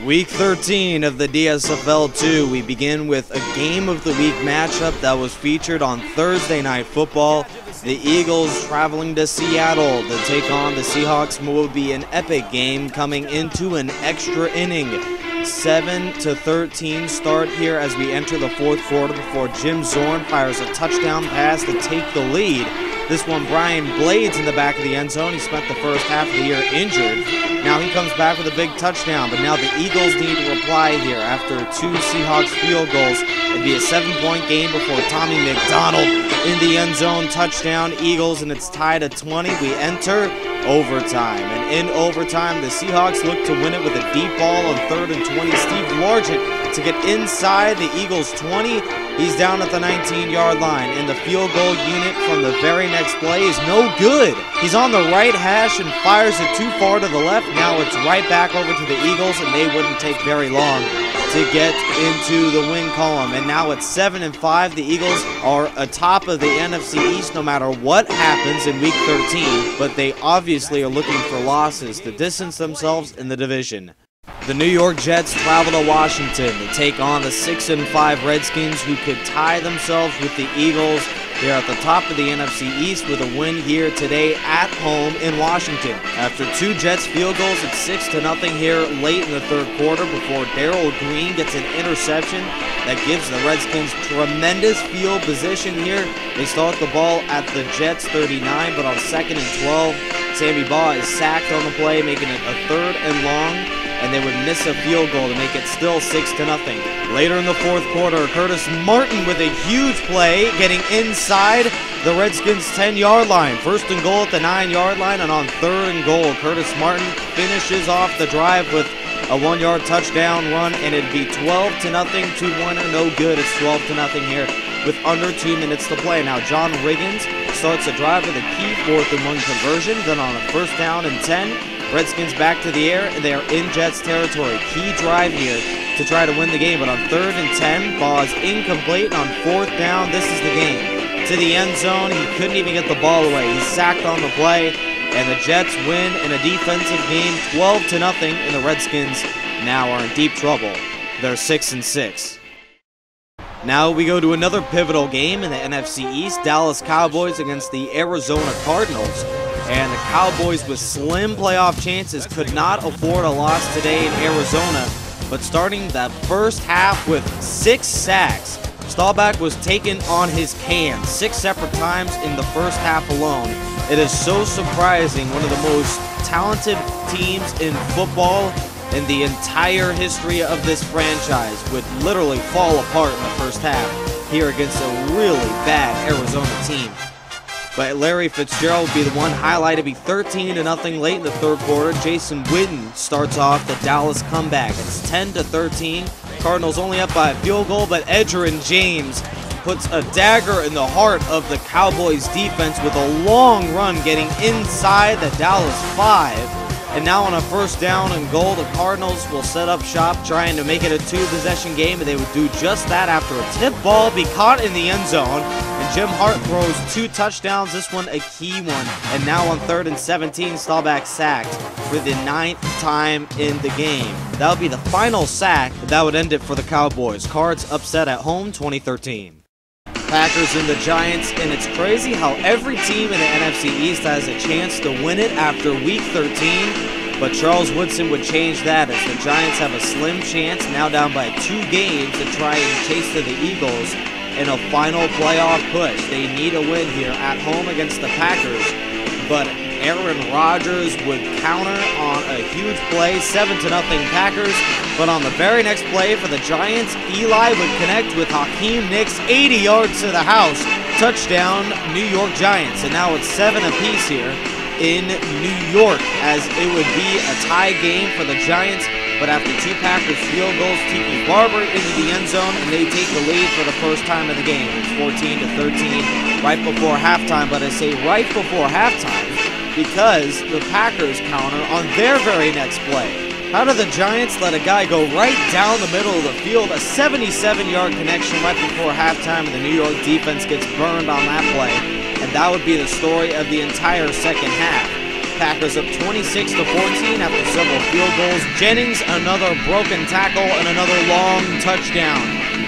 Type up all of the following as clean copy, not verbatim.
Week 13 of the DSFL 2, we begin with a Game of the Week matchup that was featured on Thursday Night Football. The Eagles traveling to Seattle to take on the Seahawks will be an epic game coming into an extra inning. 7-13 start here as we enter the fourth quarter before Jim Zorn fires a touchdown pass to take the lead. This one, Brian Blades in the back of the end zone. He spent the first half of the year injured. Now he comes back with a big touchdown, but now the Eagles need to reply here after 2 Seahawks field goals. It'd be a 7-point game before Tommy McDonald in the end zone. Touchdown, Eagles, and it's tied at 20. We enter overtime, and in overtime, the Seahawks look to win it with a deep ball on 3rd and 20. Steve Largent to get inside the Eagles' 20. He's down at the 19-yard line, and the field goal unit from the very next play is no good. He's on the right hash and fires it too far to the left. Now it's right back over to the Eagles, and they wouldn't take very long to get into the win column. And now it's 7-5. The Eagles are atop of the NFC East no matter what happens in Week 13, but they obviously are looking for losses to distance themselves in the division. The New York Jets travel to Washington to take on the 6-5 Redskins, who could tie themselves with the Eagles. They're at the top of the NFC East with a win here today at home in Washington. After 2 Jets field goals, it's 6-0 here late in the third quarter before Darrell Green gets an interception that gives the Redskins tremendous field position here. They start the ball at the Jets' 39, but on 2nd and 12, Sammy Baugh is sacked on the play, making it a 3rd and long, and they would miss a field goal to make it still 6-0. Later in the fourth quarter, Curtis Martin with a huge play, getting inside the Redskins' 10-yard line. 1st and goal at the 9-yard line, and on 3rd and goal, Curtis Martin finishes off the drive with a 1-yard touchdown run, and it'd be 12-0, 2-1, no good. It's 12-0 here with under 2 minutes to play. Now John Riggins starts a drive with a key 4th and 1 conversion. Then on a 1st down and 10, Redskins back to the air, and they are in Jets territory. Key drive here to try to win the game, but on 3rd and 10, ball is incomplete, and on 4th down, this is the game. To the end zone, he couldn't even get the ball away. He's sacked on the play, and the Jets win in a defensive game 12-0, and the Redskins now are in deep trouble. They're 6-6. Now we go to another pivotal game in the NFC East, Dallas Cowboys against the Arizona Cardinals. And the Cowboys, with slim playoff chances, could not afford a loss today in Arizona. But starting that first half with 6 sacks, Staubach was taken on his can 6 separate times in the first half alone. It is so surprising. One of the most talented teams in football in the entire history of this franchise would literally fall apart in the first half here against a really bad Arizona team. But Larry Fitzgerald will be the one highlight. It'll be 13-0 late in the third quarter. Jason Witten starts off the Dallas comeback. It's 10-13. Cardinals only up by a field goal, but Edgerrin James puts a dagger in the heart of the Cowboys defense with a long run getting inside the Dallas 5. And now on a 1st down and goal, the Cardinals will set up shop trying to make it a 2-possession game, and they would do just that after a tip ball be caught in the end zone. And Jim Hart throws 2 touchdowns, this one a key one. And now on 3rd and 17, Staubach sacked for the 9th time in the game. That would be the final sack, and that would end it for the Cowboys. Cards upset at home, 2013. Packers and the Giants, and it's crazy how every team in the NFC East has a chance to win it after Week 13, but Charles Woodson would change that as the Giants have a slim chance, now down by 2 games, to try and chase to the Eagles in a final playoff push. They need a win here at home against the Packers, but Aaron Rodgers would counter on a huge play, 7-0 Packers. But on the very next play for the Giants, Eli would connect with Hakeem Nicks, 80 yards to the house. Touchdown, New York Giants. And now it's 7 apiece here in New York, as it would be a tie game for the Giants. But after 2 Packers field goals, Tiki Barber into the end zone, and they take the lead for the first time of the game. It's 14-13 right before halftime. But I say right before halftime because the Packers counter on their very next play. How did the Giants let a guy go right down the middle of the field? A 77-yard connection right before halftime, and the New York defense gets burned on that play. And that would be the story of the entire second half. Packers up 26-14 after several field goals. Jennings, another broken tackle and another long touchdown.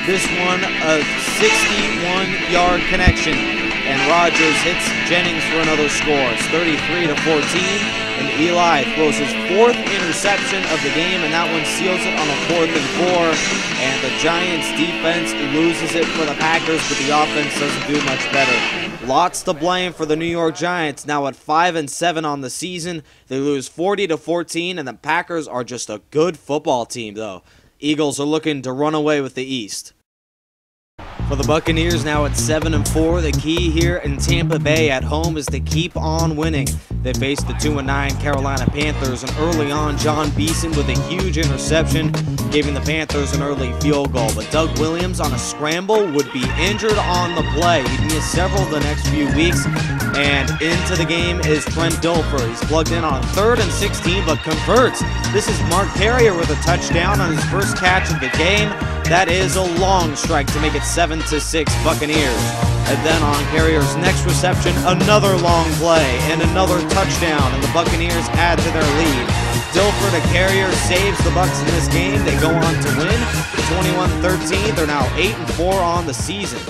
This one a 61-yard connection, and Rodgers hits Jennings for another score. It's 33-14. And Eli throws his 4th interception of the game, and that one seals it on a 4th and 4. And the Giants defense loses it for the Packers, but the offense doesn't do much better. Lots to blame for the New York Giants. Now at 5-7 on the season, they lose 40-14, and the Packers are just a good football team, though. Eagles are looking to run away with the East. For the Buccaneers, now at 7-4, the key here in Tampa Bay at home is to keep on winning. They faced the 2-9 Carolina Panthers, and early on, John Beeson with a huge interception, giving the Panthers an early field goal. But Doug Williams on a scramble would be injured on the play. He'd miss several the next few weeks, and into the game is Trent Dilfer. He's plugged in on 3rd and 16, but converts. This is Mark Carrier with a touchdown on his first catch of the game. That is a long strike to make it 7-6 Buccaneers. And then on Carrier's next reception, another long play and another touchdown, and the Buccaneers add to their lead. Dilfer to Carrier saves the Bucs in this game. They go on to win 21-13. They're now 8-4 on the season.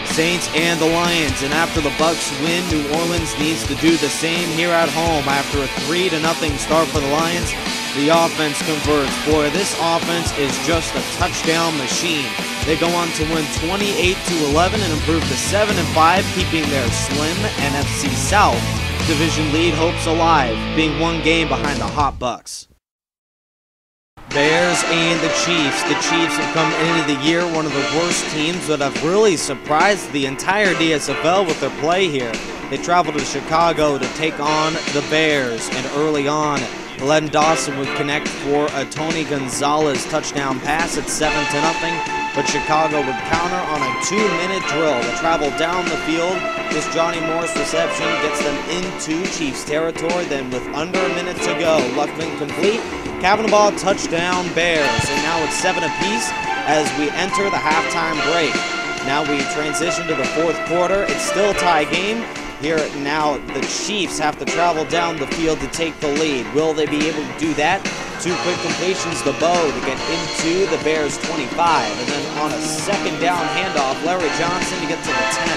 Saints and the Lions, and after the Bucs win, New Orleans needs to do the same here at home. After a 3-0 start for the Lions, the offense converts. Boy, this offense is just a touchdown machine. They go on to win 28-11 and improve to 7-5, keeping their slim NFC South division lead hopes alive, being one game behind the hot Bucs. Bears and the Chiefs. The Chiefs have come into the year one of the worst teams that have really surprised the entire DSFL with their play here. They travel to Chicago to take on the Bears, and early on, Len Dawson would connect for a Tony Gonzalez touchdown pass at 7-0, but Chicago would counter on a 2-minute drill to travel down the field. This Johnny Morris reception gets them into Chiefs territory. Then with under a minute to go, Luckman complete, Cavanaugh touchdown Bears, and now it's 7 apiece as we enter the halftime break. Now we transition to the 4th quarter. It's still a tie game. Here now, the Chiefs have to travel down the field to take the lead. Will they be able to do that? 2 quick completions to Bo to get into the Bears' 25. And then on a 2nd down handoff, Larry Johnson to get to the 10.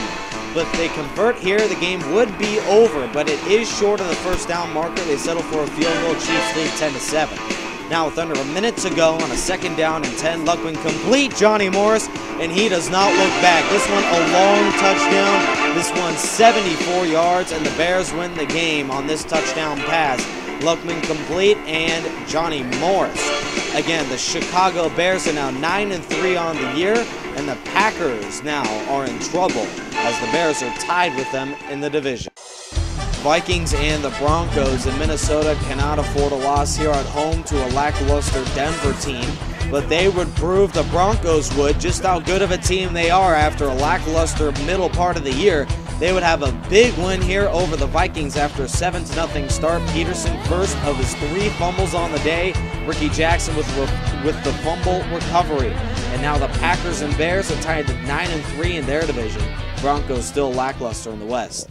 But if they convert here, the game would be over. But it is short of the 1st down marker. They settle for a field goal. Chiefs lead 10-7. Now with under a minute to go on a 2nd down and 10, Luckman complete Johnny Morris, and he does not look back. This one a long touchdown. This one 74 yards, and the Bears win the game on this touchdown pass. Luckman complete, and Johnny Morris. Again, the Chicago Bears are now 9-3 on the year, and the Packers now are in trouble as the Bears are tied with them in the division. Vikings and the Broncos in Minnesota cannot afford a loss here at home to a lackluster Denver team, but they would prove the Broncos would just how good of a team they are after a lackluster middle part of the year. They would have a big win here over the Vikings after a 7-0 start. Peterson first of his 3 fumbles on the day. Ricky Jackson with the fumble recovery. And now the Packers and Bears are tied to 9-3 in their division. Broncos still lackluster in the West.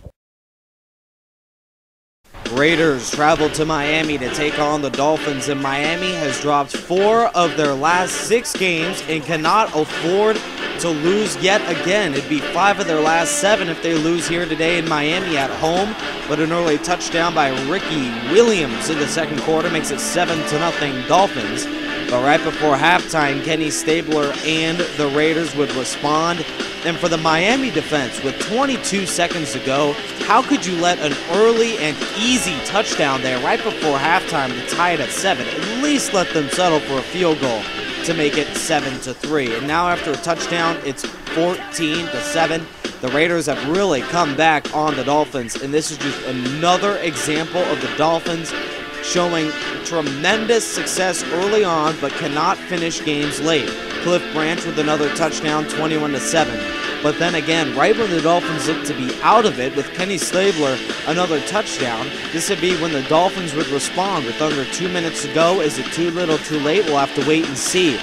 Raiders travel to Miami to take on the Dolphins, and Miami has dropped 4 of their last 6 games and cannot afford to lose yet again. It'd be 5 of their last 7 if they lose here today in Miami at home, but an early touchdown by Ricky Williams in the 2nd quarter makes it 7-0 Dolphins. But right before halftime, Kenny Stabler and the Raiders would respond. And for the Miami defense, with 22 seconds to go, how could you let an early and easy touchdown there right before halftime to tie it at 7? At least let them settle for a field goal to make it 7-3. And now after a touchdown, it's 14-7. The Raiders have really come back on the Dolphins, and this is just another example of the Dolphins showing tremendous success early on, but cannot finish games late. Cliff Branch with another touchdown, 21-7. But then again, right when the Dolphins look to be out of it, with Kenny Stabler another touchdown, this would be when the Dolphins would respond with under 2 minutes to go. Is it too little, too late? We'll have to wait and see.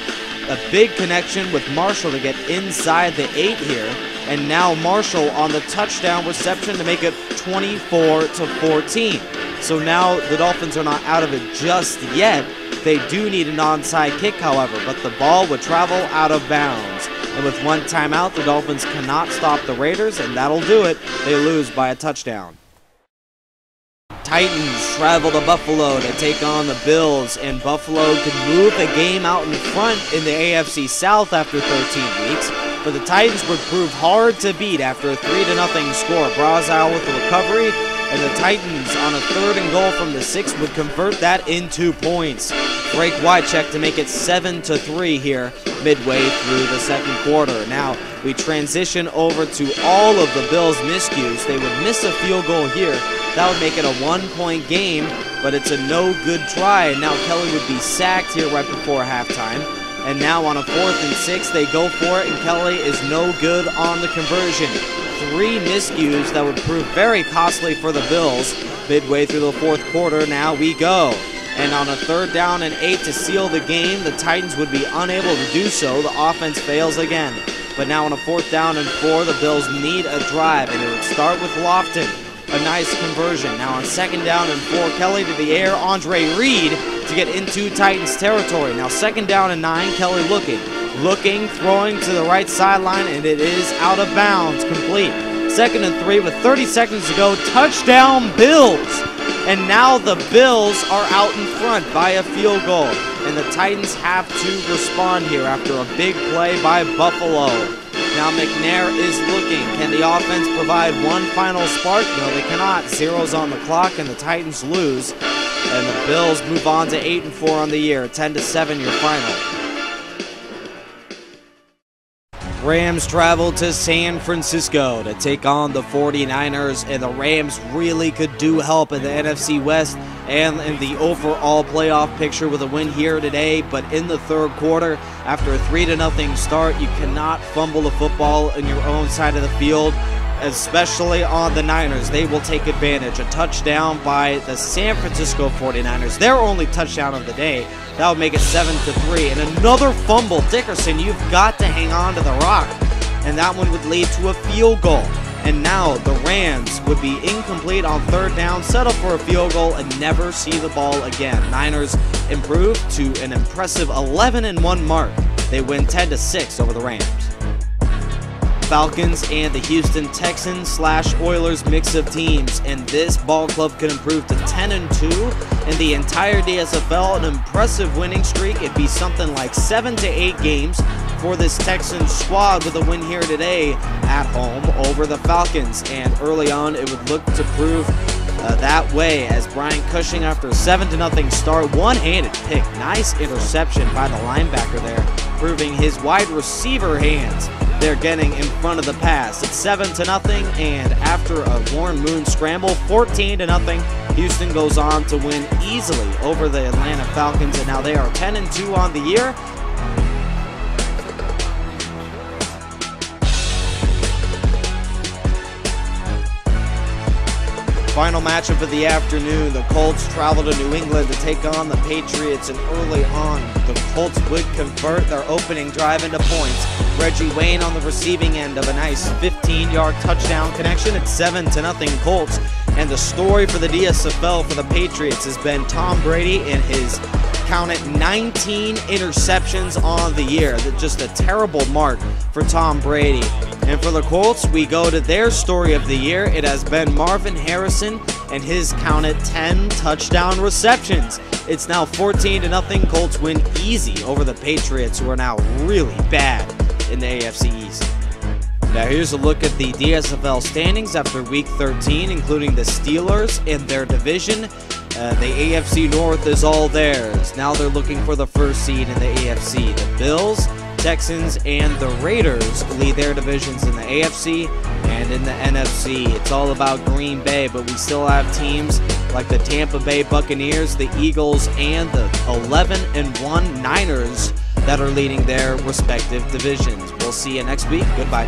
A big connection with Marshall to get inside the 8 here. And now Marshall on the touchdown reception to make it 24-14. So now the Dolphins are not out of it just yet. They do need an onside kick, however, but the ball would travel out of bounds. And with one timeout, the Dolphins cannot stop the Raiders, and that'll do it. They lose by a touchdown. Titans travel to Buffalo to take on the Bills, and Buffalo could move the game out in front in the AFC South after 13 weeks, but the Titans would prove hard to beat after a 3-0 score. Brazow with the recovery, and the Titans on a 3rd and goal from the 6 would convert that into points. Frank Wycheck to make it 7-3 here midway through the 2nd quarter. Now we transition over to all of the Bills' miscues. They would miss a field goal here. That would make it a 1-point game, but it's a no-good try. And now Kelly would be sacked here right before halftime. And now on a 4th and 6, they go for it, and Kelly is no good on the conversion. 3 miscues that would prove very costly for the Bills midway through the 4th quarter. Now we go. And on a 3rd down and 8 to seal the game, the Titans would be unable to do so. The offense fails again. But now on a 4th down and 4, the Bills need a drive, and it would start with Lofton. A nice conversion. Now on 2nd down and 4, Kelly to the air, Andre Reed to get into Titans territory. Now 2nd down and 9, Kelly looking, throwing to the right sideline, and it is out of bounds, complete. 2nd and 3 with 30 seconds to go, touchdown Bills! And now the Bills are out in front by a field goal, and the Titans have to respond here after a big play by Buffalo. Now McNair is looking. Can the offense provide one final spark? No, they cannot. 0's on the clock, and the Titans lose. And the Bills move on to 8-4 on the year. 10-7 your final. Rams travel to San Francisco to take on the 49ers, and the Rams really could do help in the NFC West and in the overall playoff picture with a win here today. But in the 3rd quarter, after a 3-0 start, you cannot fumble the football in your own side of the field, especially on the Niners. They will take advantage. A touchdown by the San Francisco 49ers, their only touchdown of the day. That would make it 7-3. And another fumble. Dickerson, you've got to hang on to the rock. And that one would lead to a field goal. And now the Rams would be incomplete on 3rd down, settle for a field goal, and never see the ball again. Niners improve to an impressive 11-1 mark. They win 10-6 over the Rams. Falcons and the Houston Texans / Oilers mix of teams, and this ball club could improve to 10-2 in the entire DSFL, an impressive winning streak. It'd be something like 7 to 8 games for this Texans squad with a win here today at home over the Falcons, and early on it would look to prove that way as Brian Cushing, after a 7-0 start, one-handed pick, nice interception by the linebacker there, proving his wide receiver hands. They're getting in front of the pass. It's 7-0, and after a Warren Moon scramble, 14-0, Houston goes on to win easily over the Atlanta Falcons, and now they are 10-2 on the year. Final matchup of the afternoon, the Colts travel to New England to take on the Patriots, and early on, the Colts would convert their opening drive into points. Reggie Wayne on the receiving end of a nice 15-yard touchdown connection. It's 7-0 Colts, and the story for the DSFL for the Patriots has been Tom Brady and his, count it, 19 interceptions on the year. Just a terrible mark for Tom Brady. And for the Colts, we go to their story of the year. It has been Marvin Harrison and his, count it, 10 touchdown receptions. It's now 14-0. Colts win easy over the Patriots, who are now really bad in the AFC East. Now here's a look at the DSFL standings after Week 13, including the Steelers and their division. The AFC North is all theirs. Now they're looking for the first seed in the AFC. The Bills, Texans, and the Raiders lead their divisions in the AFC, and in the NFC, it's all about Green Bay, but we still have teams like the Tampa Bay Buccaneers, the Eagles, and the 11-1 Niners that are leading their respective divisions. We'll see you next week. Goodbye.